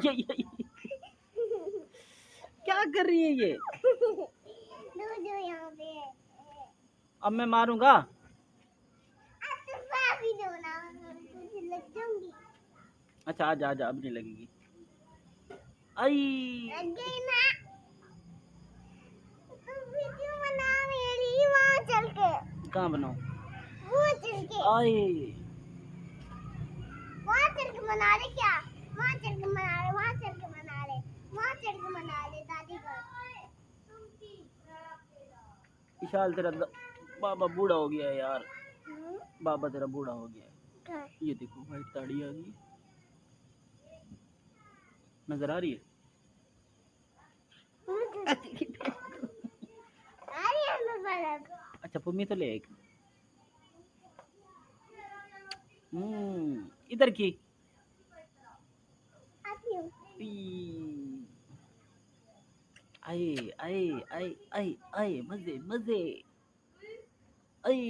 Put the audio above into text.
ये क्या कर रही है ये? जो यहाँ पे है। अब मैं मारूंगा। भी दो ना, तुझे लग जाऊंगी। अच्छा आजा आजा, अब नहीं लगेगी। आई लग गई ना। तुम वीडियो बना मेरी वहाँ चल के। कहाँ बनाऊं? वो चल के। आई वहाँ चल के मना ले क्या? वहाँ चल के मना ले, वहाँ चल के मना ले, वहाँ चल के मना ले दादी घर। विशाल तेरा बाबा बूढ़ा हो गया है यार। बाबा तेरा बूढ़ा हो गया है। ये देखो भाई, ताड़ी आ गई, नजर आ रही है? अच्छा पुम्मी तो ले एक। इधर की। आए आए आए आए आए, मजे मजे। आई